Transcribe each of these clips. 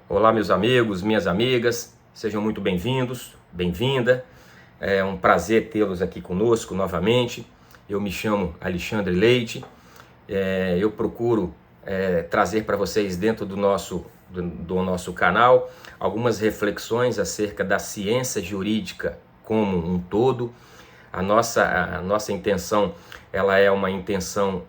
Olá, meus amigos, minhas amigas, sejam muito bem-vindos, bem-vinda. É um prazer tê-los aqui conosco novamente. Eu me chamo Alexandre Leite. Eu procuro trazer para vocês dentro do nosso canal algumas reflexões acerca da ciência jurídica como um todo. A nossa intenção, ela é uma intenção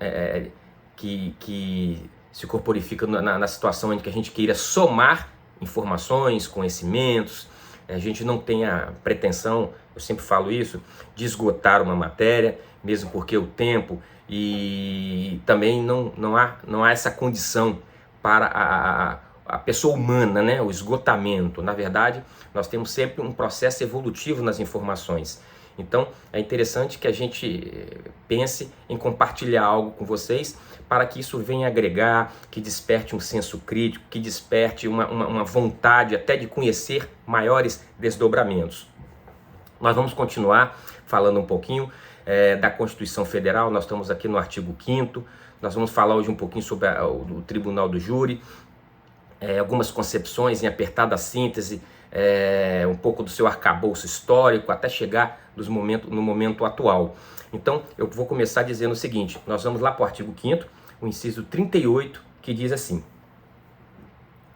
que se corporifica na situação em que a gente queira somar informações, conhecimentos. A gente não tem a pretensão, eu sempre falo isso, de esgotar uma matéria, mesmo porque o tempo e também não há essa condição para a pessoa humana, né? O esgotamento. Na verdade, nós temos sempre um processo evolutivo nas informações. Então, é interessante que a gente pense em compartilhar algo com vocês para que isso venha agregar, que desperte um senso crítico, que desperte uma vontade até de conhecer maiores desdobramentos. Nós vamos continuar falando um pouquinho da Constituição Federal. Nós estamos aqui no artigo 5º. Nós vamos falar hoje um pouquinho sobre o Tribunal do Júri, algumas concepções em apertada síntese, um pouco do seu arcabouço histórico, até chegar no momento atual. Então, eu vou começar dizendo o seguinte: nós vamos lá para o artigo 5º, o inciso 38, que diz assim: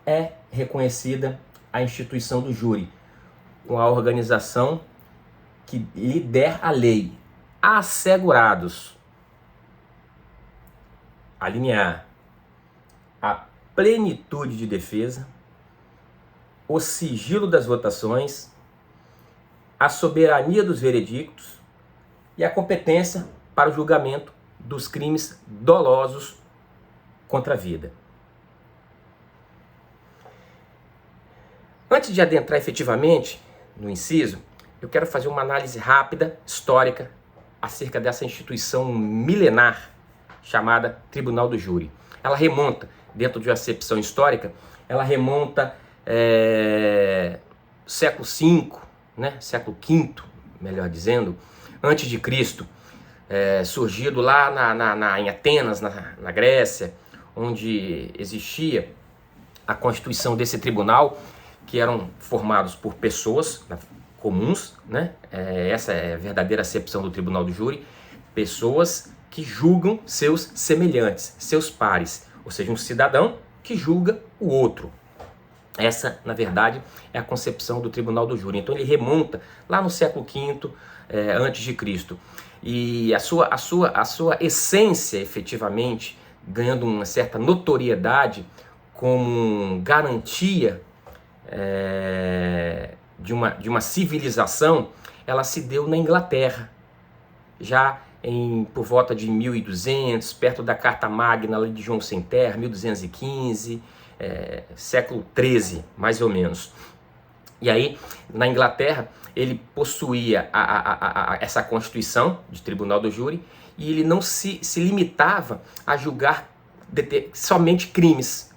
é reconhecida a instituição do júri, com a organização que lhe der a lei, assegurados, a linha A, a plenitude de defesa, o sigilo das votações, a soberania dos veredictos e a competência para o julgamento dos crimes dolosos contra a vida. Antes de adentrar efetivamente no inciso, eu quero fazer uma análise rápida, histórica, acerca dessa instituição milenar chamada Tribunal do Júri. Ela remonta, dentro de uma acepção histórica, ela remonta século V, né? Século V, melhor dizendo, antes de Cristo, surgido lá em Atenas, na Grécia, onde existia a constituição desse tribunal, que eram formados por pessoas comuns, né? Essa é a verdadeira acepção do Tribunal do Júri, pessoas que julgam seus semelhantes, seus pares, ou seja, um cidadão que julga o outro. Essa, na verdade, é a concepção do Tribunal do Júri. Então ele remonta lá no século V antes de Cristo. E a sua essência, efetivamente, ganhando uma certa notoriedade como garantia de uma civilização, ela se deu na Inglaterra, já por volta de 1200, perto da Carta Magna de João Sem Terra, 1215, século XIII, mais ou menos. E aí, na Inglaterra, ele possuía essa constituição de Tribunal do Júri, e ele não se limitava a julgar somente crimes.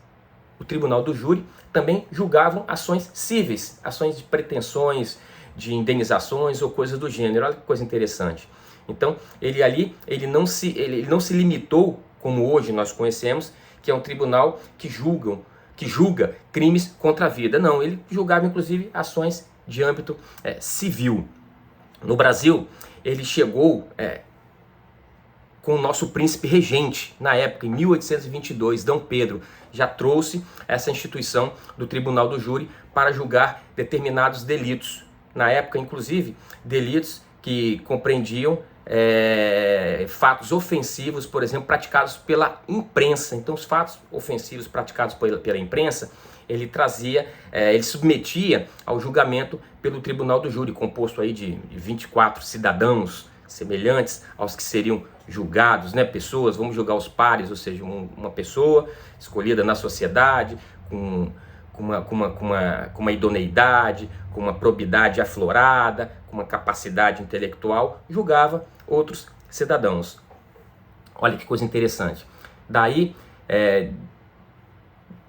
O Tribunal do Júri também julgavam ações cíveis, ações de pretensões, de indenizações ou coisas do gênero. Olha que coisa interessante. Então, ele não se limitou, como hoje nós conhecemos, que é um tribunal que julga crimes contra a vida. Não, ele julgava inclusive ações de âmbito civil. No Brasil, ele chegou com o nosso príncipe regente, na época, em 1822, Dom Pedro já trouxe essa instituição do Tribunal do Júri para julgar determinados delitos. Na época, inclusive, delitos que compreendiam fatos ofensivos, por exemplo, praticados pela imprensa. Então, os fatos ofensivos praticados pela imprensa, ele submetia ao julgamento pelo Tribunal do Júri, composto aí de 24 cidadãos semelhantes aos que seriam julgados, né? Pessoas, vamos julgar os pares, ou seja, uma pessoa escolhida na sociedade, com uma idoneidade, com uma probidade aflorada, com uma capacidade intelectual, julgava outros cidadãos. Olha que coisa interessante. Daí,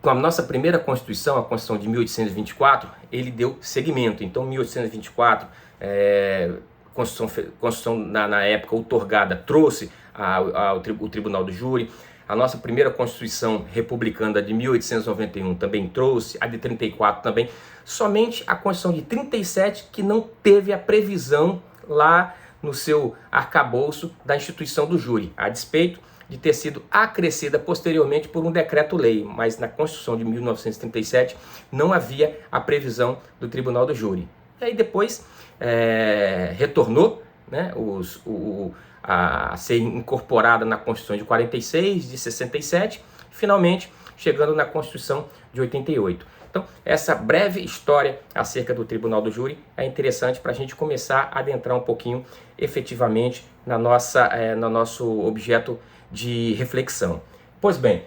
com a nossa primeira Constituição, a Constituição de 1824, ele deu seguimento. Então, 1824, Constituição na época outorgada, trouxe o Tribunal do Júri. A nossa primeira Constituição republicana de 1891 também trouxe, a de 34 também. Somente a Constituição de 37 que não teve a previsão lá no seu arcabouço da instituição do júri, a despeito de ter sido acrescida posteriormente por um decreto-lei, mas na Constituição de 1937 não havia a previsão do Tribunal do Júri. E aí depois retornou, né, a ser incorporada na Constituição de 46, de 67, finalmente chegando na Constituição de 88. Então, essa breve história acerca do Tribunal do Júri é interessante para a gente começar a adentrar um pouquinho efetivamente no nosso objeto de reflexão. Pois bem,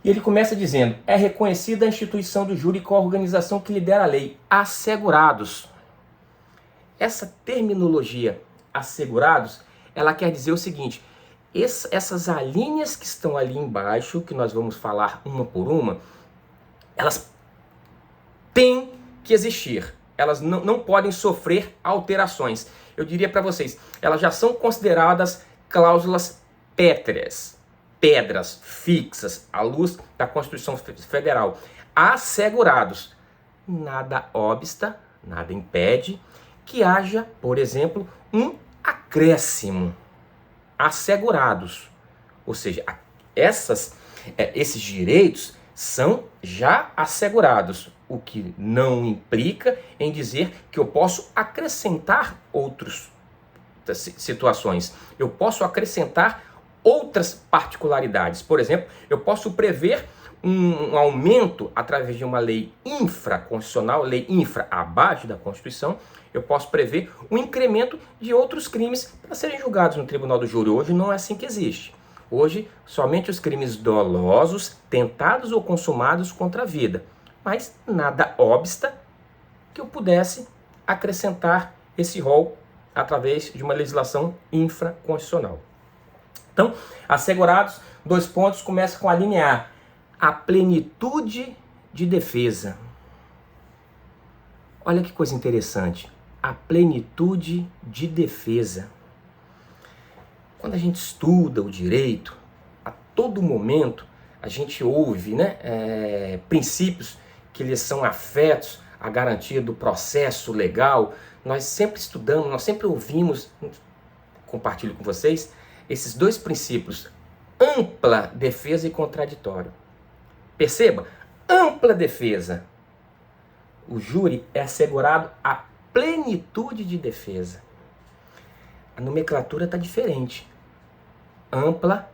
ele começa dizendo: é reconhecida a instituição do júri com a organização que lidera a lei, assegurados. Essa terminologia, assegurados, ela quer dizer o seguinte: essas alíneas que estão ali embaixo, que nós vamos falar uma por uma, elas têm que existir. Elas não podem sofrer alterações. Eu diria para vocês, elas já são consideradas cláusulas pétreas, pedras fixas, à luz da Constituição Federal. Assegurados. Nada obsta, nada impede que haja, por exemplo, um acréscimo. Assegurados. Ou seja, esses direitos são já assegurados, o que não implica em dizer que eu posso acrescentar outras situações. Eu posso acrescentar outras particularidades. Por exemplo, eu posso prever um aumento através de uma lei infraconstitucional, lei infra abaixo da Constituição. Eu posso prever um incremento de outros crimes para serem julgados no Tribunal do Júri. Hoje não é assim que existe. Hoje, somente os crimes dolosos, tentados ou consumados contra a vida. Mas nada obsta que eu pudesse acrescentar esse rol através de uma legislação infraconstitucional. Então, assegurados, 2 pontos, começa com a linha A. A plenitude de defesa. Olha que coisa interessante. A plenitude de defesa. Quando a gente estuda o direito, a todo momento a gente ouve, né, princípios que eles são afetos à garantia do processo legal. Nós sempre estudamos, nós sempre ouvimos, compartilho com vocês, esses 2 princípios, ampla defesa e contraditório. Perceba, ampla defesa. O júri é assegurado a plenitude de defesa. A nomenclatura está diferente. Ampla,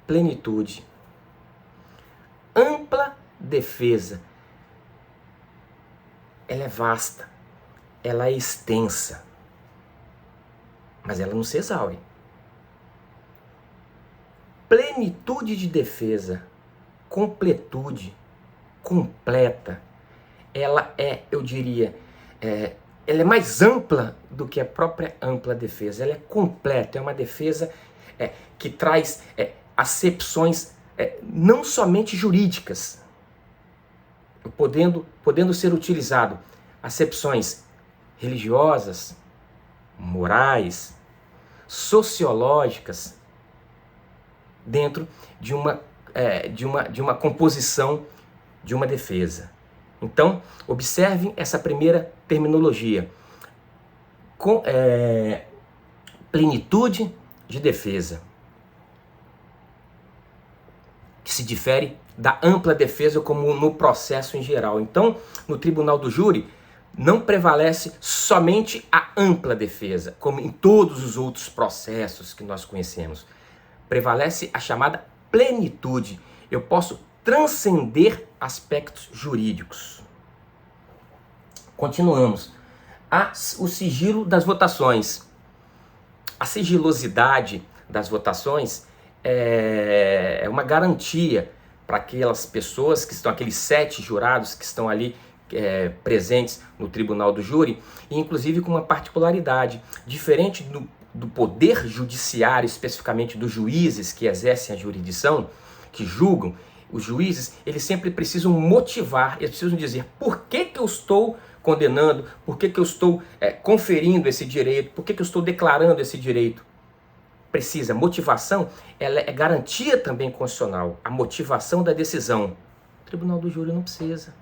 plenitude. Ampla defesa. Ela é vasta, ela é extensa, mas ela não se exaure. Plenitude de defesa, completude, completa, ela é, eu diria, ela é mais ampla do que a própria ampla defesa. Ela é completa, é uma defesa que traz acepções não somente jurídicas, podendo ser utilizado acepções religiosas, morais, sociológicas, dentro de uma composição de uma defesa. Então, observem essa primeira terminologia. Plenitude de defesa, que se difere da ampla defesa como no processo em geral. Então, no Tribunal do Júri, não prevalece somente a ampla defesa, como em todos os outros processos que nós conhecemos. Prevalece a chamada plenitude. Eu posso transcender aspectos jurídicos. Continuamos. O sigilo das votações. A sigilosidade das votações é uma garantia para aquelas pessoas que estão, aqueles 7 jurados que estão ali presentes no Tribunal do Júri, e inclusive com uma particularidade, diferente do poder judiciário, especificamente dos juízes que exercem a jurisdição, que julgam. Os juízes, eles sempre precisam motivar, eles precisam dizer por que eu estou condenando, por que eu estou conferindo esse direito, por que eu estou declarando esse direito. precisa. Motivação, ela é garantia também constitucional. A motivação da decisão. O tribunal do júri não precisa.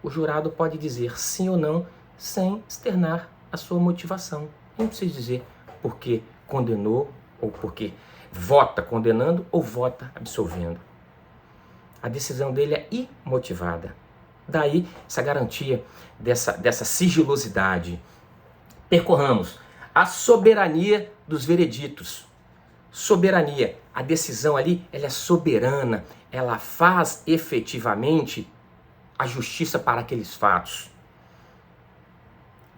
O jurado pode dizer sim ou não sem externar a sua motivação. Não precisa dizer porque condenou ou porque vota condenando ou vota absolvendo. A decisão dele é imotivada. Daí essa garantia dessa sigilosidade. Percorramos a soberania dos vereditos. Soberania. A decisão ali, ela é soberana. Ela faz efetivamente a justiça para aqueles fatos.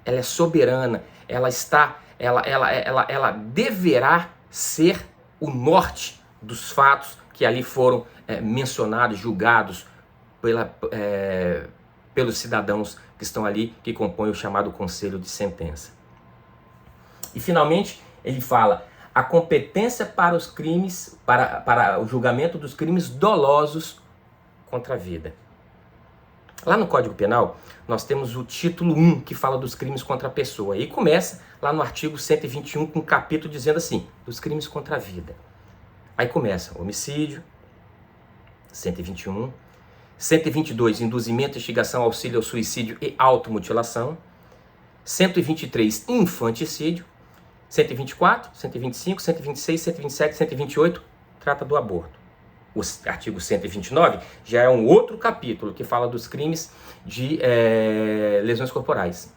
Ela é soberana. Ela deverá ser o norte dos fatos que ali foram mencionados, julgados pelos cidadãos que estão ali, que compõem o chamado conselho de sentença. E finalmente ele fala a competência para os crimes, para o julgamento dos crimes dolosos contra a vida. Lá no Código Penal, nós temos o título 1, que fala dos crimes contra a pessoa. E começa lá no artigo 121, com um capítulo dizendo assim, dos crimes contra a vida. Aí começa homicídio, 121, 122, induzimento, instigação, auxílio ao suicídio e automutilação, 123, infanticídio, 124, 125, 126, 127, 128, trata do aborto. O artigo 129 já é um outro capítulo que fala dos crimes de lesões corporais.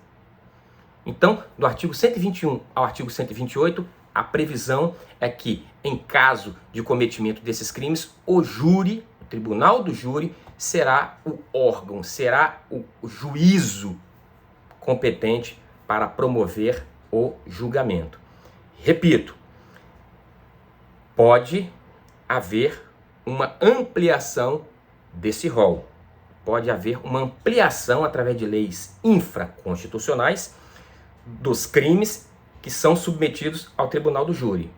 Então, do artigo 121 ao artigo 128, a previsão é que, em caso de cometimento desses crimes, o júri, o tribunal do júri, será o órgão, será o juízo competente para promover o julgamento. Repito, pode haver uma ampliação desse rol. Pode haver uma ampliação através de leis infraconstitucionais dos crimes que são submetidos ao tribunal do júri.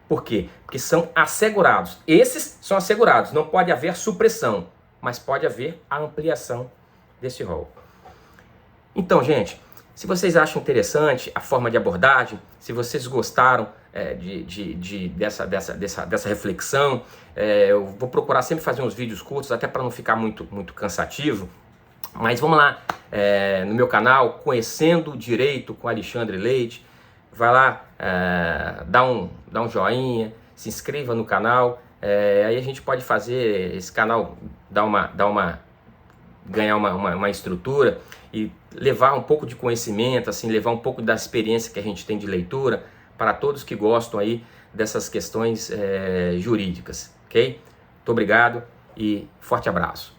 Por quê? Porque são assegurados. Esses são assegurados, não pode haver supressão, mas pode haver a ampliação desse rol. Então, gente, se vocês acham interessante a forma de abordagem, se vocês gostaram dessa reflexão, eu vou procurar sempre fazer uns vídeos curtos, até para não ficar muito cansativo. Mas vamos lá, no meu canal, Conhecendo o Direito com Alexandre Leite. Vai lá, dá um joinha, se inscreva no canal. Aí a gente pode fazer esse canal ganhar uma estrutura e levar um pouco de conhecimento, assim, levar um pouco da experiência que a gente tem de leitura para todos que gostam aí dessas questões jurídicas, ok? Muito obrigado e forte abraço.